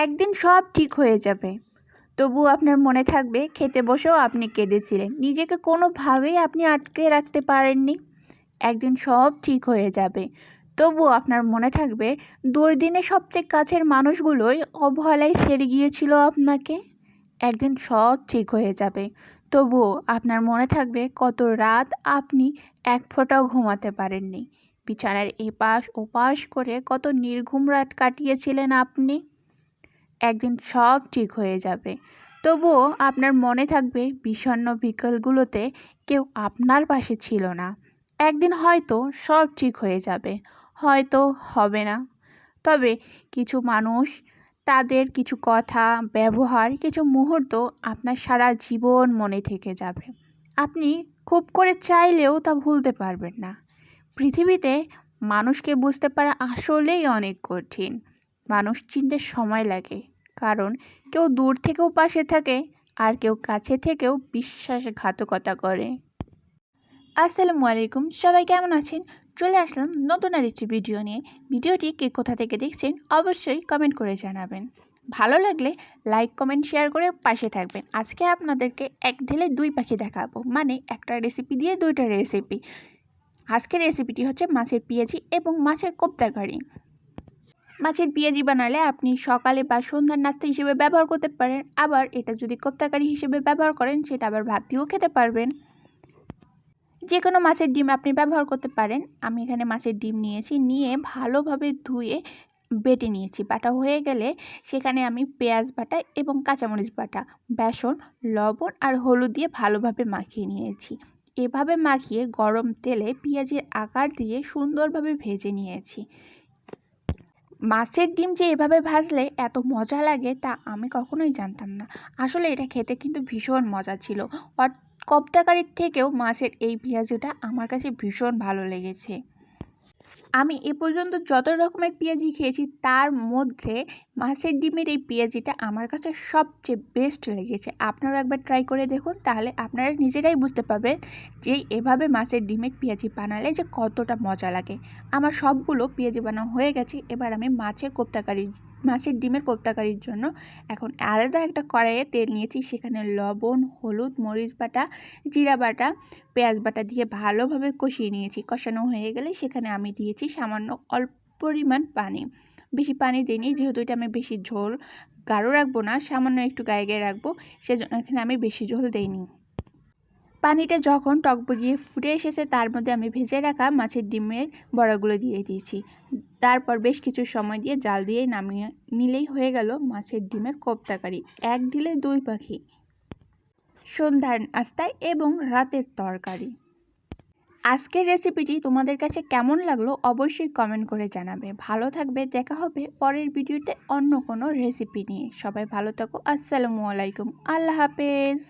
একদিন সব ঠিক হয়ে যাবে। তবুও আপনার মনে থাকবে খেতে বসেও আপনি কেঁদেছিলেন। নিজেকে কোনোভাবেই আপনি আটকে রাখতে পারেননি। একদিন সব ঠিক হয়ে যাবে। তবুও আপনার মনে থাকবে দুর্দিনে সবচেয়ে কাছের মানুষগুলোই অবহেলায় ছেড়ে গিয়েছিল আপনাকে। একদিন সব ঠিক হয়ে যাবে। তবুও আপনার মনে থাকবে কত রাত আপনি এক ফোঁটাও ঘুমাতে পারেননি। বিছানার এপাশ ওপাশ করে কত নির্ঘুম রাত কাটিয়েছিলেন আপনি। একদিন সব ঠিক হয়ে যাবে। তবুও আপনার মনে থাকবে বিষণ্ণ বিকেলগুলোতে কেউ আপনার পাশে ছিল না। একদিন হয়তো সব ঠিক হয়ে যাবে, হয়তো হবে না। তবে কিছু মানুষ, তাদের কিছু কথা, ব্যবহার, কিছু মুহূর্ত আপনার সারা জীবন মনে থেকে যাবে। আপনি খুব করে চাইলেও তা ভুলতে পারবেন না। পৃথিবীতে মানুষকে বুঝতে পারা আসলেই অনেক কঠিন। মানুষ চিনতে সময় লাগে, কারণ কেউ দূর থেকেও পাশে থাকে, আর কেউ কাছে থেকেও বিশ্বাসঘাতকতা করে। আসসালামু আলাইকুম, সবাই কেমন আছেন? চলে আসলাম নতুন আর একটি ভিডিও নিয়ে। ভিডিওটি কে কোথা থেকে দেখছেন অবশ্যই কমেন্ট করে জানাবেন। ভালো লাগলে লাইক কমেন্ট শেয়ার করে পাশে থাকবেন। আজকে আপনাদেরকে এক ঢেলে দুই পাখি দেখাবো, মানে একটা রেসিপি দিয়ে দুইটা রেসিপি। আজকের রেসিপিটি হচ্ছে মাছের পেঁয়াজি এবং মাছের কোপ্তা কারি। মাছের পেঁয়াজি বানালে আপনি সকালে বা সন্ধ্যার নাস্তা হিসেবে ব্যবহার করতে পারেন, আবার এটা যদি কোপ্তা কারি হিসেবে ব্যবহার করেন সেটা আবার ভাত দিয়েও খেতে পারবেন। যে কোনো মাছের ডিম আপনি ব্যবহার করতে পারেন। আমি এখানে মাছের ডিম নিয়েছি, নিয়ে ভালোভাবে ধুয়ে বেটে নিয়েছি। বাটা হয়ে গেলে সেখানে আমি পেঁয়াজ বাটা এবং কাঁচামরিচ বাটা, বেসন, লবণ আর হলুদ দিয়ে ভালোভাবে মাখিয়ে নিয়েছি। এভাবে মাখিয়ে গরম তেলে পেঁয়াজের আকার দিয়ে সুন্দরভাবে ভেজে নিয়েছি। মাছের ডিম যে এভাবে ভাজলে এত মজা লাগে তা আমি কখনোই জানতাম না। আসলে এটা খেতে কিন্তু ভীষণ মজা ছিল। কোপ্তা কারির থেকেও মাছের এই পেঁয়াজিটা আমার কাছে ভীষণ ভালো লেগেছে। আমি এ পর্যন্ত যত রকমের পেঁয়াজি খেয়েছি তার মধ্যে মাছের ডিমের এই পেঁয়াজিটা আমার কাছে সবচেয়ে বেস্ট লেগেছে। আপনারা একবার ট্রাই করে দেখুন, তাহলে আপনারা নিজেরাই বুঝতে পারবেন যে এভাবে মাছের ডিমের পেঁয়াজি বানালে যে কতটা মজা লাগে। আমার সবগুলো পেঁয়াজি বানানো হয়ে গেছে। এবার আমি মাছের ডিমের কোপ্তা কারির জন্য এখন আলাদা একটা কড়াইয়ে তেল নিয়েছি। সেখানে লবণ, হলুদ, মরিচ বাটা, জিরা বাটা, পেঁয়াজ বাটা দিয়ে ভালোভাবে কষিয়ে নিয়েছি। কষানো হয়ে গেলে সেখানে আমি দিয়েছি সামান্য অল্প পরিমাণ পানি। বেশি পানি দিইনি, যেহেতু এটা আমি বেশি ঝোল গাঢ় রাখবো না, সামান্য একটু গায়ে গায়ে রাখবো, সেজন্য এখানে আমি বেশি ঝোল দিইনি। পানিটা যখন টকবগিয়ে ফুটে এসেছে তার মধ্যে আমি ভেজে রাখা মাছের ডিমের বড়াগুলো দিয়ে দিয়েছি। তারপর বেশ কিছু সময় দিয়ে জাল দিয়ে নামিয়ে নিলেই হয়ে গেল মাছের ডিমের কোপ্তা কারি। এক ঢিলে দুই পাখি, সন্ধ্যার নাস্তায় এবং রাতের তরকারি। আজকের রেসিপিটি তোমাদের কাছে কেমন লাগলো অবশ্যই কমেন্ট করে জানাবে। ভালো থাকবে, দেখা হবে পরের ভিডিওতে অন্য কোনো রেসিপি নিয়ে। সবাই ভালো থাকো। আসসালামু আলাইকুম, আল্লাহ হাফেজ।